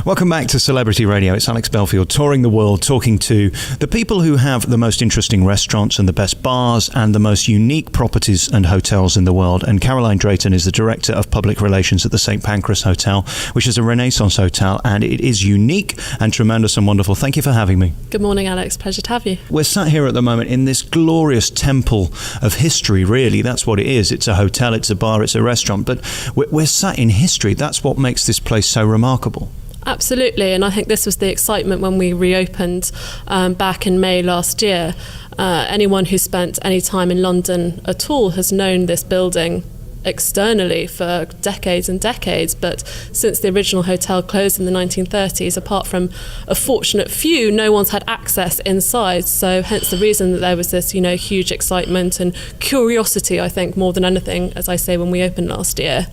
Welcome back to Celebrity Radio. It's Alex Belfield touring the world, talking to the people who have the most interesting restaurants and the best bars and the most unique properties and hotels in the world. And Caroline Drayton is the Director of Public Relations at the St Pancras Hotel, which is a Renaissance hotel, and it is unique and tremendous and wonderful. Thank you for having me. Good morning, Alex. Pleasure to have you. We're sat here at the moment in this glorious temple of history, really. That's what it is. It's a hotel, it's a bar, it's a restaurant, but we're sat in history. That's what makes this place so remarkable. Absolutely, and I think this was the excitement when we reopened back in May last year. Anyone who spent any time in London at all has known this building externally for decades and decades, but since the original hotel closed in the 1930s, apart from a fortunate few, no one's had access inside. So hence the reason that there was this, huge excitement and curiosity, I think, more than anything, as I say, when we opened last year.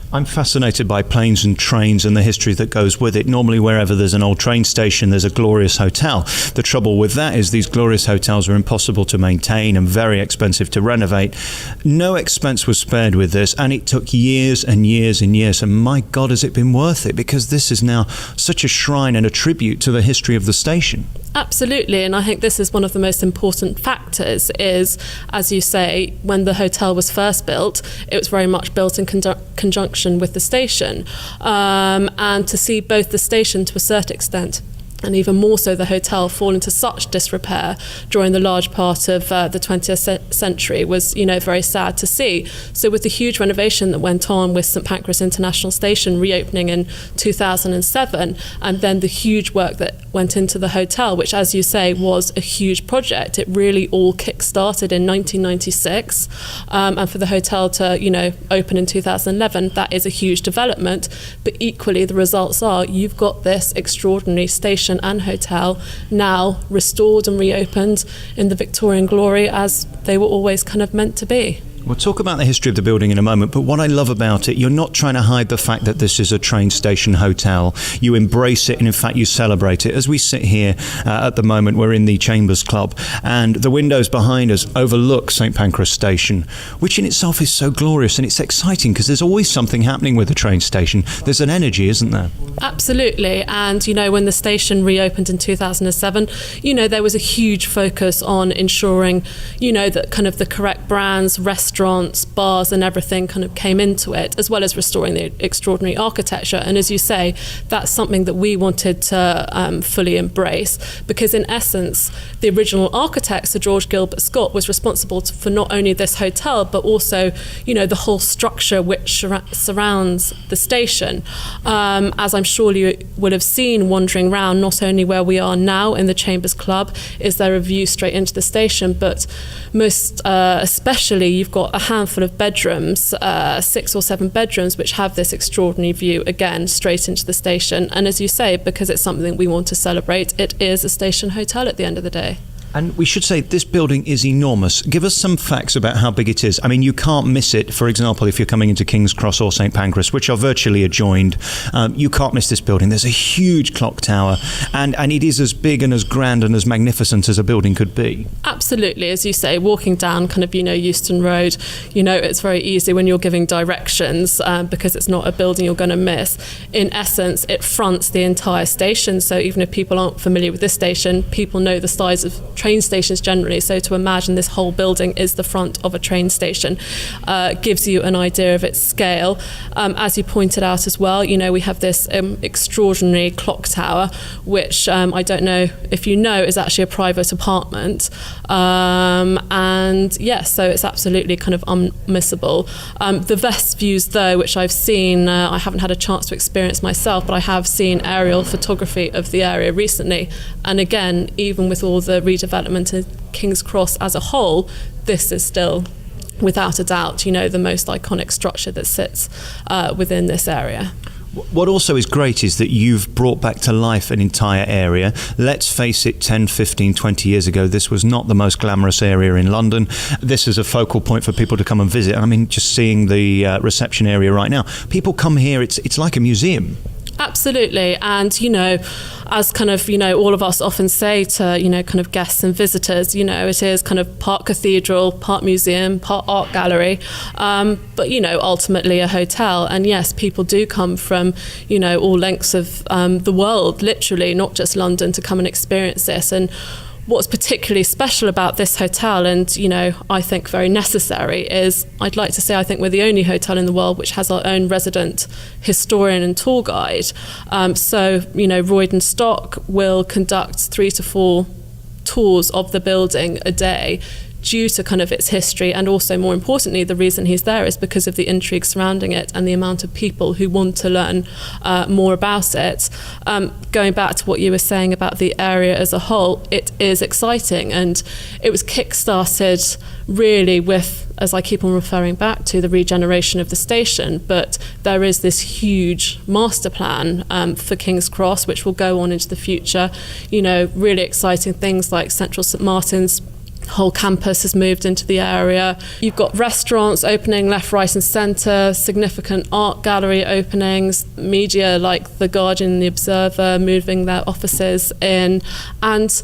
I'm fascinated by planes and trains and the history that goes with it. Normally, wherever there's an old train station, there's a glorious hotel. The trouble with that is these glorious hotels are impossible to maintain and very expensive to renovate. No expense was spared with this, and it took years and years and years. And my God, has it been worth it? Because this is now such a shrine and a tribute to the history of the station. Absolutely, and I think this is one of the most important factors is, as you say, when the hotel was first built, it was very much built in conjunction with the station, and to see both the station to a certain extent and even more so the hotel fall into such disrepair during the large part of the 20th century was, very sad to see. So with the huge renovation that went on with St Pancras International Station reopening in 2007, and then the huge work that went into the hotel, which, as you say, was a huge project. It really all kick-started in 1996, and for the hotel to, open in 2011, that is a huge development. But equally, the results are you've got this extraordinary station and hotel now restored and reopened in the Victorian glory as they were always kind of meant to be. We'll talk about the history of the building in a moment, but what I love about it, you're not trying to hide the fact that this is a train station hotel. You embrace it, and in fact you celebrate it. As we sit here at the moment, we're in the Chambers Club, and the windows behind us overlook St Pancras Station, which in itself is so glorious, and it's exciting because there's always something happening with the train station. There's an energy, isn't there? Absolutely, and when the station reopened in 2007, there was a huge focus on ensuring, that kind of the correct brands, restaurants, bars and everything kind of came into it, as well as restoring the extraordinary architecture. And as you say, that's something that we wanted to fully embrace, because in essence, the original architect, Sir George Gilbert Scott, was responsible for not only this hotel, but also, the whole structure which surrounds the station. As I'm sure you will have seen wandering around, not only where we are now in the Chambers Club, is there a view straight into the station, but most especially you've got a handful of bedrooms, 6 or 7 bedrooms, which have this extraordinary view, again, straight into the station. And as you say, because it's something we want to celebrate, it is a station hotel at the end of the day. And we should say this building is enormous. Give us some facts about how big it is. I mean, you can't miss it. For example, if you're coming into King's Cross or St Pancras, which are virtually adjoined, you can't miss this building. There's a huge clock tower, and it is as big and as grand and as magnificent as a building could be. Absolutely. As you say, walking down kind of, Euston Road, it's very easy when you're giving directions because it's not a building you're going to miss. In essence, it fronts the entire station. So even if people aren't familiar with this station, people know the size of train stations generally, so to imagine this whole building is the front of a train station gives you an idea of its scale. As you pointed out as well, we have this extraordinary clock tower, which I don't know if you know is actually a private apartment, and yes, so it's absolutely kind of unmissable. The best views though, which I've seen, I haven't had a chance to experience myself, but I have seen aerial photography of the area recently, and again, even with all the redevelopment of King's Cross as a whole, this is still, without a doubt, the most iconic structure that sits within this area. What also is great is that you've brought back to life an entire area. Let's face it, 10, 15, 20 years ago, this was not the most glamorous area in London. This is a focal point for people to come and visit. I mean, just seeing the reception area right now, people come here, it's like a museum. Absolutely, and as kind of, all of us often say to, kind of guests and visitors, it is kind of part cathedral, part museum, part art gallery, but, ultimately a hotel. And yes, people do come from, all lengths of the world, literally, not just London, to come and experience this. And what's particularly special about this hotel, and I think very necessary, is I think we're the only hotel in the world which has our own resident historian and tour guide. So Royden Stock will conduct 3 to 4 tours of the building a day, due to kind of its history, and also more importantly, the reason he's there is because of the intrigue surrounding it and the amount of people who want to learn more about it. Going back to what you were saying about the area as a whole, it is exciting, and it was kick-started really with, as I keep on referring back to, the regeneration of the station. But there is this huge master plan for King's Cross, which will go on into the future. Really exciting things like Central St Martin's whole campus has moved into the area. You've got restaurants opening left, right and centre, significant art gallery openings, media like The Guardian and The Observer moving their offices in. And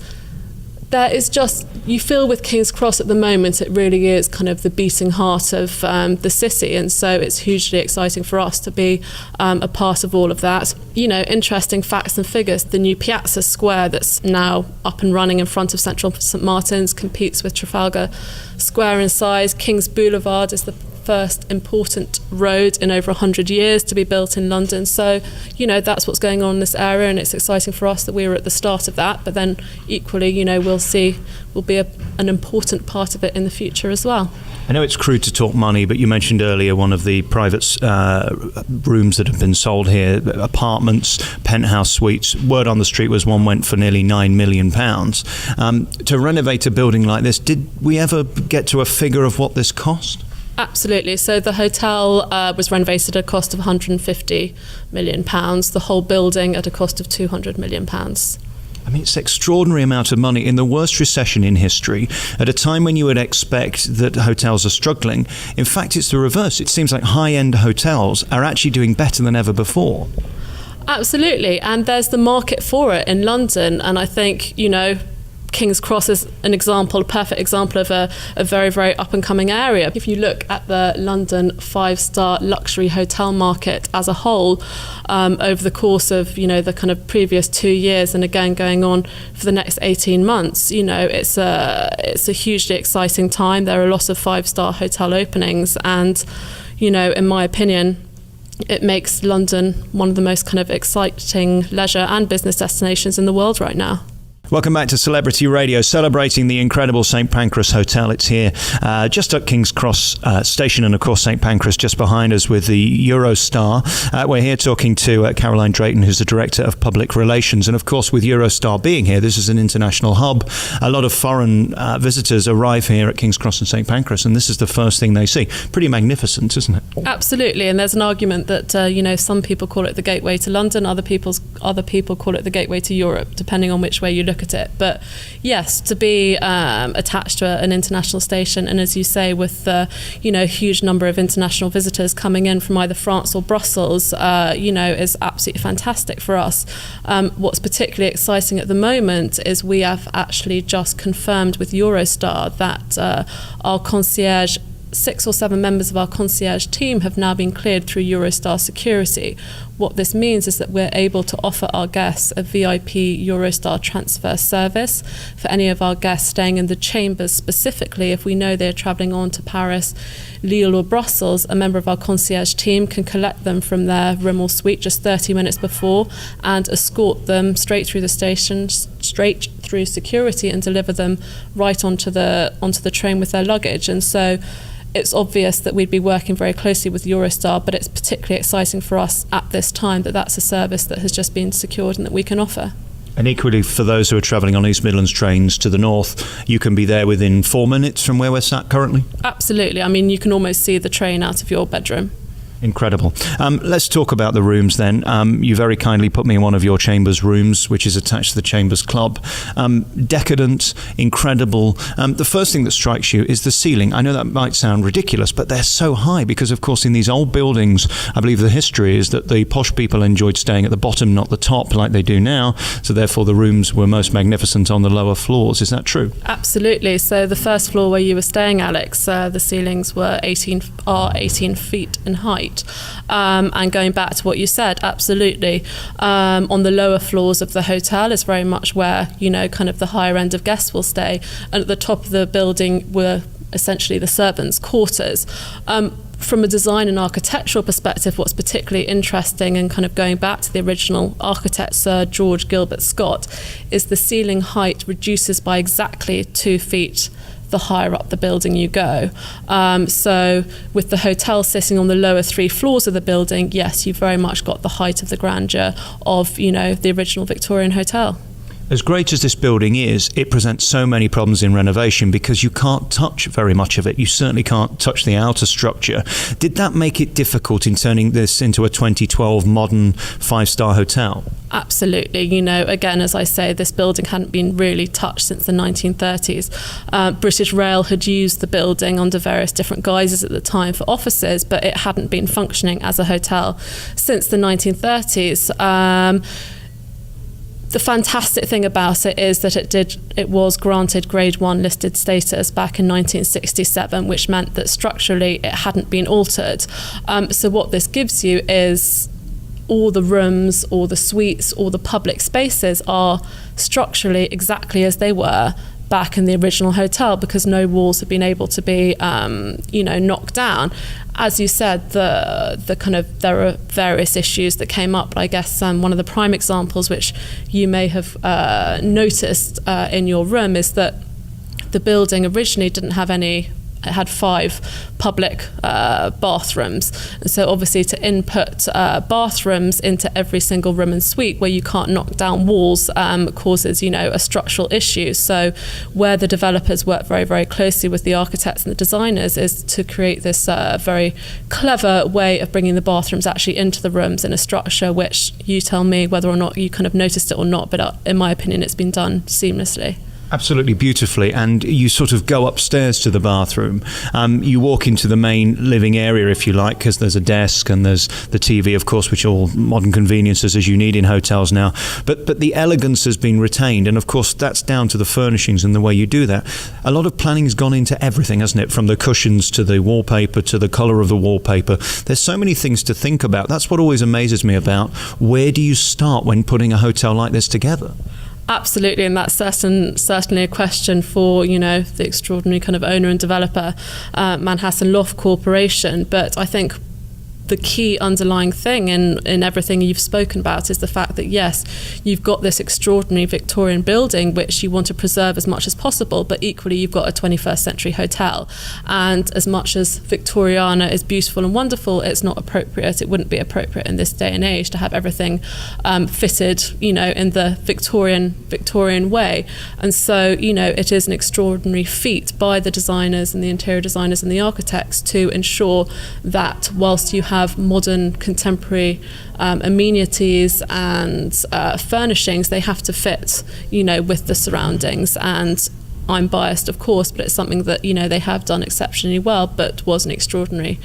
there is just, you feel with King's Cross at the moment, it really is kind of the beating heart of the city. And so it's hugely exciting for us to be a part of all of that. Interesting facts and figures. The new Piazza Square that's now up and running in front of Central St Martin's competes with Trafalgar Square in size. King's Boulevard is the first important road in over 100 years to be built in London. So, that's what's going on in this area, and it's exciting for us that we were at the start of that. But then equally, we'll be an important part of it in the future as well. I know it's crude to talk money, but you mentioned earlier one of the private rooms that have been sold here, apartments, penthouse suites. Word on the street was one went for nearly £9 million. To renovate a building like this, did we ever get to a figure of what this cost? Absolutely. So the hotel was renovated at a cost of £150 million, the whole building at a cost of £200 million. I mean, it's an extraordinary amount of money in the worst recession in history, at a time when you would expect that hotels are struggling. In fact, it's the reverse. It seems like high-end hotels are actually doing better than ever before. Absolutely. And there's the market for it in London. And I think, King's Cross is an example, a perfect example of a very, very up-and-coming area. If you look at the London 5-star luxury hotel market as a whole, over the course of, the kind of previous 2 years, and again going on for the next 18 months, it's a hugely exciting time. There are a lot of 5-star hotel openings, and, in my opinion, it makes London one of the most kind of exciting leisure and business destinations in the world right now. Welcome back to Celebrity Radio, celebrating the incredible St Pancras Hotel. It's here just at King's Cross Station, and of course St Pancras just behind us with the Eurostar. We're here talking to Caroline Drayton, who's the Director of Public Relations. And of course, with Eurostar being here, this is an international hub. A lot of foreign visitors arrive here at King's Cross and St Pancras, and this is the first thing they see. Pretty magnificent, isn't it? Absolutely, and there's an argument that some people call it the gateway to London, other people call it the gateway to Europe, depending on which way you look at it. But yes, to be attached to an international station, and as you say, with the huge number of international visitors coming in from either France or Brussels, is absolutely fantastic for us. What's particularly exciting at the moment is we have actually just confirmed with Eurostar that our concierge, 6 or 7 members of our concierge team have now been cleared through Eurostar security. What this means is that we're able to offer our guests a VIP Eurostar transfer service. For any of our guests staying in the chambers specifically, if we know they're travelling on to Paris, Lille or Brussels, a member of our concierge team can collect them from their room or suite just 30 minutes before and escort them straight through the station, straight through security, and deliver them right onto the train with their luggage. And so it's obvious that we'd be working very closely with Eurostar, but it's particularly exciting for us at this time that that's a service that has just been secured and that we can offer. And equally, for those who are travelling on East Midlands trains to the north, you can be there within 4 minutes from where we're sat currently? Absolutely. I mean, you can almost see the train out of your bedroom. Incredible. Let's talk about the rooms then. You very kindly put me in one of your Chambers rooms, which is attached to the Chambers Club. Decadent, incredible. The first thing that strikes you is the ceiling. I know that might sound ridiculous, but they're so high because, of course, in these old buildings, I believe the history is that the posh people enjoyed staying at the bottom, not the top, like they do now. So therefore, the rooms were most magnificent on the lower floors. Is that true? Absolutely. So the first floor where you were staying, Alex, the ceilings were 18 feet in height. And going back to what you said, absolutely. On the lower floors of the hotel is very much where, kind of the higher end of guests will stay. And at the top of the building were essentially the servants' quarters. From a design and architectural perspective, what's particularly interesting, and kind of going back to the original architect, Sir George Gilbert Scott, is the ceiling height reduces by exactly 2 feet the higher up the building you go. So with the hotel sitting on the lower 3 floors of the building, yes, you've very much got the height of the grandeur of, the original Victorian hotel. As great as this building is, it presents so many problems in renovation because you can't touch very much of it. You certainly can't touch the outer structure. Did that make it difficult in turning this into a 2012 modern 5-star hotel? Absolutely. Again, as I say, this building hadn't been really touched since the 1930s. British Rail had used the building under various different guises at the time for offices, but it hadn't been functioning as a hotel since the 1930s. The fantastic thing about it is that it was granted Grade 1 listed status back in 1967, which meant that structurally it hadn't been altered. So what this gives you is all the rooms, all the suites, all the public spaces are structurally exactly as they were back in the original hotel, because no walls have been able to be knocked down. As you said, there are various issues that came up, but I guess one of the prime examples which you may have noticed in your room is that the building originally didn't have any. It had 5 public bathrooms, and so obviously to input bathrooms into every single room and suite where you can't knock down walls causes a structural issue. So where the developers work very, very closely with the architects and the designers is to create this very clever way of bringing the bathrooms actually into the rooms in a structure which, you tell me whether or not you kind of noticed it or not, but in my opinion it's been done seamlessly. Absolutely beautifully, and you sort of go upstairs to the bathroom. You walk into the main living area, if you like, because there's a desk and there's the TV, of course, which are all modern conveniences as you need in hotels now. But the elegance has been retained, and of course that's down to the furnishings and the way you do that. A lot of planning's gone into everything, hasn't it? From the cushions to the wallpaper to the colour of the wallpaper. There's so many things to think about. That's what always amazes me about where do you start when putting a hotel like this together? Absolutely, and that's certainly a question for the extraordinary kind of owner and developer, Manhattan Loft Corporation. But I think the key underlying thing in everything you've spoken about is the fact that, yes, you've got this extraordinary Victorian building which you want to preserve as much as possible, but equally you've got a 21st century hotel. And as much as Victoriana is beautiful and wonderful, it's not appropriate. It wouldn't be appropriate in this day and age to have everything fitted, in the Victorian way. And so, it is an extraordinary feat by the designers and the interior designers and the architects to ensure that whilst you have modern contemporary amenities and furnishings, they have to fit with the surroundings. And I'm biased, of course, but it's something that they have done exceptionally well, but was an extraordinarily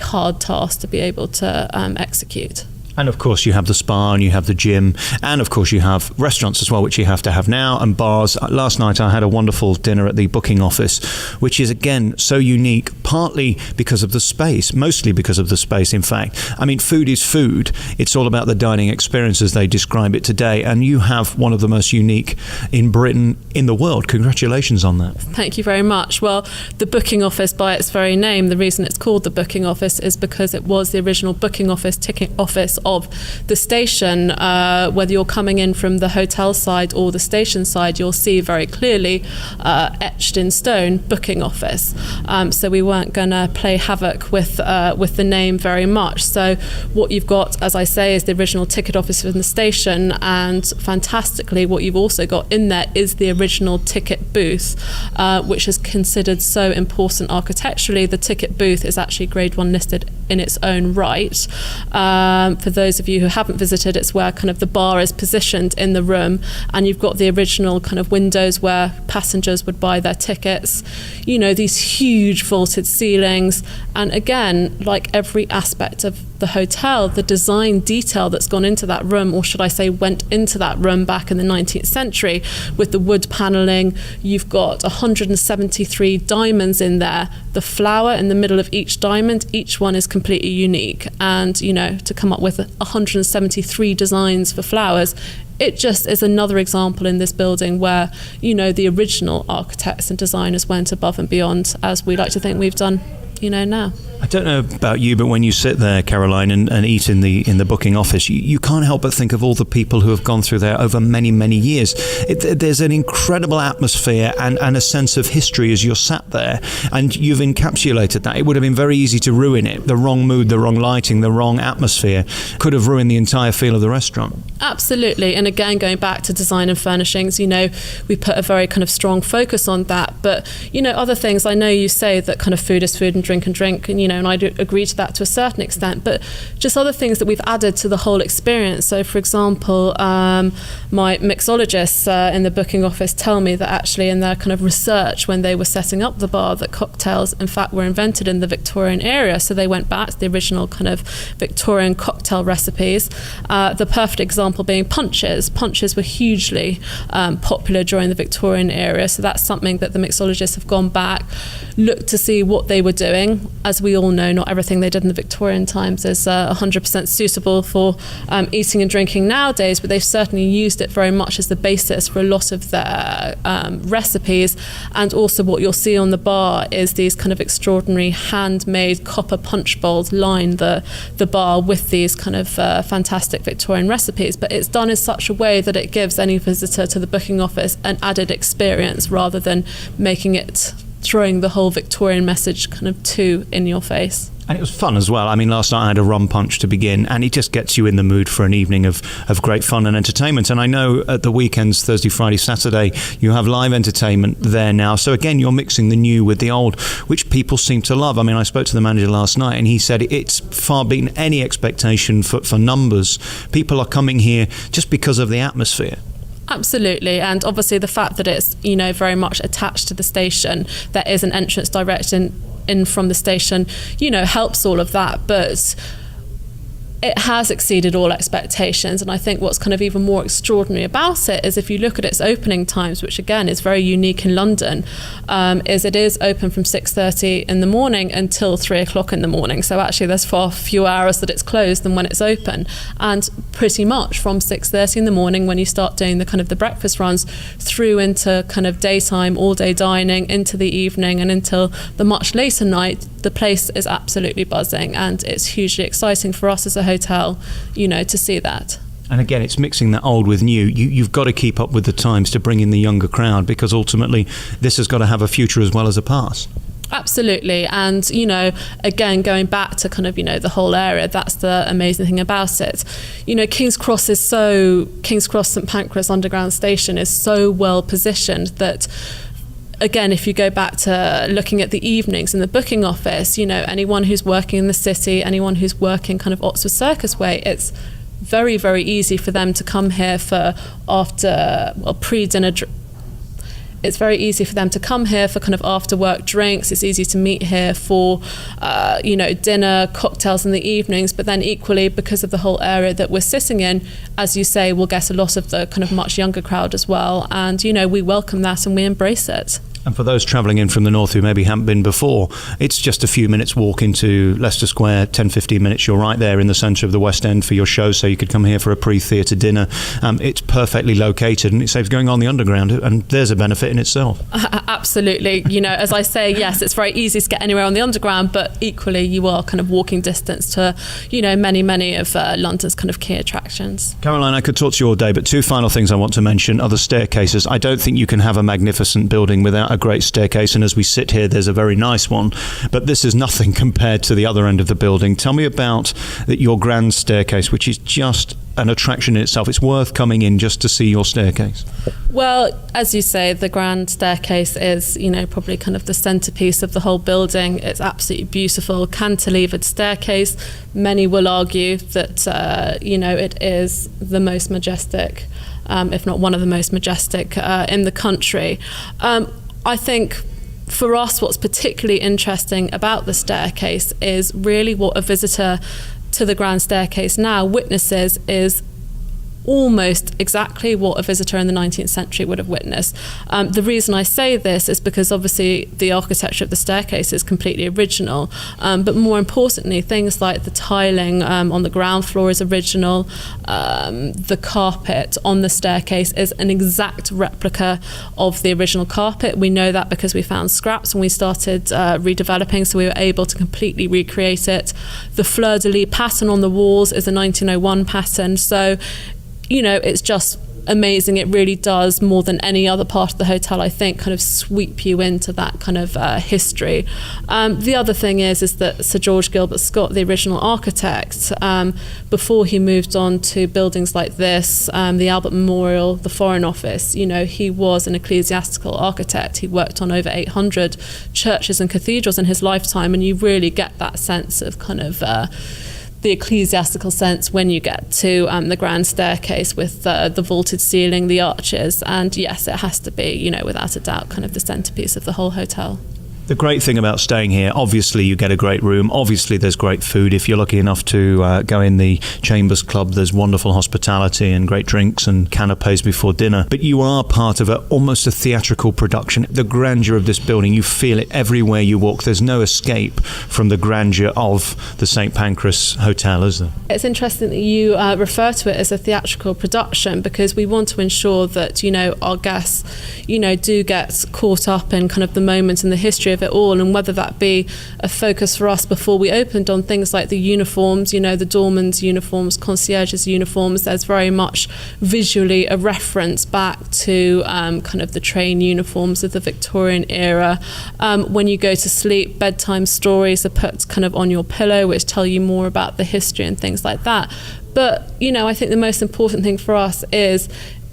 hard task to be able to execute. And of course you have the spa and you have the gym, and of course you have restaurants as well, which you have to have now, and bars. Last night I had a wonderful dinner at the booking office, which is again so unique, partly because of the space, mostly because of the space in fact. I mean, food is food. It's all about the dining experience as they describe it today, and you have one of the most unique in Britain, in the world. Congratulations on that. Thank you very much. Well, the booking office, by its very name, the reason it's called the booking office is because it was the original booking office, ticket office of the station, whether you're coming in from the hotel side or the station side, you'll see very clearly etched in stone booking office. So we weren't going to play havoc with the name very much. So what you've got, as I say, is the original ticket office from the station, and fantastically what you've also got in there is the original ticket booth, which is considered so important architecturally. The ticket booth is actually Grade 1 listed in its own right. For those of you who haven't visited, it's where kind of the bar is positioned in the room, and you've got the original kind of windows where passengers would buy their tickets, you know, these huge vaulted ceilings, and again, like every aspect of the hotel, the design detail that's gone into that room, or should I say went into that room back in the 19th century with the wood paneling. You've got 173 diamonds in there. The flower in the middle of each diamond, each one is completely unique, and you know, to come up with 173 designs for flowers, it just is another example in this building where, you know, the original architects and designers went above and beyond, as we like to think we've done, you know, now. I don't know about you, but when you sit there, Caroline, and eat in the booking office, you can't help but think of all the people who have gone through there over many, many years. There's an incredible atmosphere and a sense of history as you're sat there, and you've encapsulated that. It would have been very easy to ruin it. The wrong mood, the wrong lighting, the wrong atmosphere could have ruined the entire feel of the restaurant. Absolutely. And again, going back to design and furnishings, you know, we put a very kind of strong focus on that. But, you know, other things, I know you say that kind of food is food and drink, and you know, and I do agree to that to a certain extent, but just other things that we've added to the whole experience. So for example, my mixologists in the booking office tell me that actually in their kind of research when they were setting up the bar, that cocktails in fact were invented in the Victorian era. So they went back to the original kind of Victorian cocktail recipes. The perfect example being punches. Punches were hugely popular during the Victorian era. So that's something that the mixologists have gone back, looked to see what they were doing. As we all know, not everything they did in the Victorian times is 100% suitable for eating and drinking nowadays, but they've certainly used it very much as the basis for a lot of their recipes. And also what you'll see on the bar is these kind of extraordinary handmade copper punch bowls line the bar with these kind of fantastic Victorian recipes, but it's done in such a way that it gives any visitor to the booking office an added experience rather than making it throwing the whole Victorian message kind of too in your face. And it was fun as well. I mean, last night I had a rum punch to begin, and it just gets you in the mood for an evening of great fun and entertainment. And I know at the weekends, Thursday, Friday, Saturday, you have live entertainment there now. So again, you're mixing the new with the old, which people seem to love. I mean, I spoke to the manager last night, and he said it's far beaten any expectation for numbers. People are coming here just because of the atmosphere. Absolutely, and obviously the fact that it's, you know, very much attached to the station, there is an entrance direct in from the station, you know, helps all of that, but it has exceeded all expectations. And I think what's kind of even more extraordinary about it is if you look at its opening times, which again is very unique in London, is it is open from 6:30 in the morning until 3 o'clock in the morning. So actually there's far fewer hours that it's closed than when it's open. And pretty much from 6:30 in the morning when you start doing the kind of the breakfast runs through into kind of daytime, all day dining, into the evening and until the much later night, the place is absolutely buzzing, and it's hugely exciting for us as a hotel, you know, to see that. And again, it's mixing that old with new. You've got to keep up with the times to bring in the younger crowd, because ultimately this has got to have a future as well as a past. Absolutely. And, you know, again, going back to kind of, you know, the whole area, that's the amazing thing about it. You know, King's Cross St Pancras Underground Station is so well positioned that, again, if you go back to looking at the evenings in the booking office, you know, anyone who's working in the city, anyone who's working kind of Oxford Circus way, it's very, very easy for them to come here for pre-dinner. It's very easy for them to come here for kind of after work drinks. It's easy to meet here for, you know, dinner, cocktails in the evenings. But then equally, because of the whole area that we're sitting in, as you say, we'll get a lot of the kind of much younger crowd as well. And, you know, we welcome that and we embrace it. And for those travelling in from the north who maybe haven't been before, it's just a few minutes walk into Leicester Square, 10-15 minutes. You're right there in the centre of the West End for your show, so you could come here for a pre-theatre dinner. It's perfectly located, and it saves going on the underground, and there's a benefit in itself. Absolutely. As I say, yes, it's very easy to get anywhere on the underground, but equally you are kind of walking distance to, many of London's kind of key attractions. Caroline, I could talk to you all day, but two final things I want to mention are the staircases. I don't think you can have a magnificent building without a great staircase, and as we sit here, there's a very nice one, but this is nothing compared to the other end of the building. Tell me about your grand staircase, which is just an attraction in itself. It's worth coming in just to see your staircase. Well, as you say, the grand staircase is, probably kind of the centerpiece of the whole building. It's absolutely beautiful, cantilevered staircase. Many will argue that, it is the most majestic, if not one of the most majestic in the country. I think for us, what's particularly interesting about the staircase is really what a visitor to the grand staircase now witnesses is almost exactly what a visitor in the 19th century would have witnessed. The reason I say this is because obviously the architecture of the staircase is completely original, but more importantly, things like the tiling on the ground floor is original. The carpet on the staircase is an exact replica of the original carpet. We know that because we found scraps when we started redeveloping, so we were able to completely recreate it. The fleur-de-lis pattern on the walls is a 1901 pattern, so it's just amazing. It really does, more than any other part of the hotel, I think, kind of sweep you into that kind of history. The other thing is that Sir George Gilbert Scott, the original architect, before he moved on to buildings like this, the Albert Memorial, the Foreign Office, he was an ecclesiastical architect. He worked on over 800 churches and cathedrals in his lifetime, and you really get that sense of kind of the ecclesiastical sense when you get to the grand staircase with the vaulted ceiling, the arches, and yes, it has to be, without a doubt, kind of the centerpiece of the whole hotel. The great thing about staying here, obviously you get a great room, obviously there's great food. If you're lucky enough to go in the Chambers Club, there's wonderful hospitality and great drinks and canapes before dinner. But you are part of almost a theatrical production. The grandeur of this building, you feel it everywhere you walk. There's no escape from the grandeur of the St Pancras Hotel, is there? It's interesting that you refer to it as a theatrical production, because we want to ensure that, our guests, do get caught up in kind of the moment and the history of it all, and whether that be a focus for us before we opened on things like the uniforms, the doorman's uniforms, concierge's uniforms. There's very much visually a reference back to kind of the train uniforms of the Victorian era. When you go to sleep, bedtime stories are put kind of on your pillow, which tell you more about the history and things like that. But, I think the most important thing for us is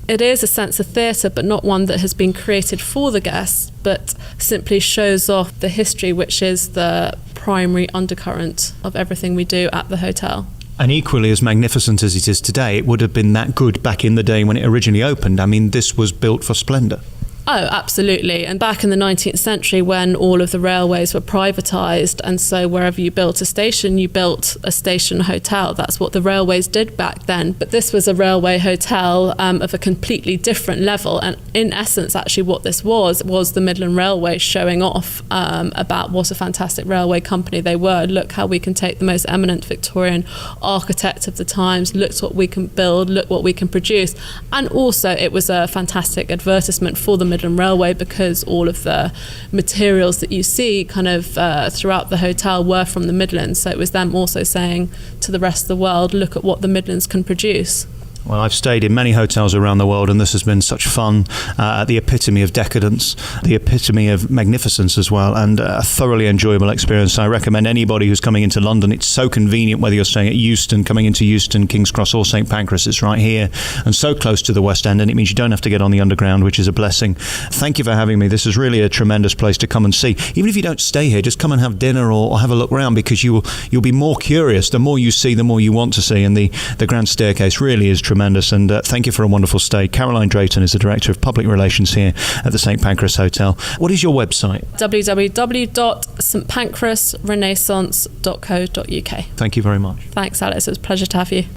it is a sense of theatre, but not one that has been created for the guests, but simply shows off the history, which is the primary undercurrent of everything we do at the hotel. And equally as magnificent as it is today, it would have been that good back in the day when it originally opened. I mean, this was built for splendour. Oh, absolutely. And back in the 19th century, when all of the railways were privatised, and so wherever you built a station, you built a station hotel. That's what the railways did back then. But this was a railway hotel of a completely different level. And in essence, actually what this was the Midland Railway showing off about what a fantastic railway company they were. Look how we can take the most eminent Victorian architect of the times, look what we can build, look what we can produce. And also it was a fantastic advertisement for the Midland Railway, because all of the materials that you see kind of throughout the hotel were from the Midlands. So it was them also saying to the rest of the world, look at what the Midlands can produce. Well, I've stayed in many hotels around the world, and this has been such fun, the epitome of decadence, the epitome of magnificence as well, and a thoroughly enjoyable experience. I recommend anybody who's coming into London, it's so convenient whether you're staying at Euston, coming into Euston, King's Cross or St Pancras, it's right here and so close to the West End, and it means you don't have to get on the underground, which is a blessing. Thank you for having me. This is really a tremendous place to come and see. Even if you don't stay here, just come and have dinner or have a look around, because you'll be more curious. The more you see, the more you want to see, and the grand staircase really is tremendous. And thank you for a wonderful stay. Caroline Drayton is the Director of Public Relations here at the St Pancras Hotel. What is your website? www.stpancrasrenaissance.co.uk. Thank you very much. Thanks, Alex. It was a pleasure to have you.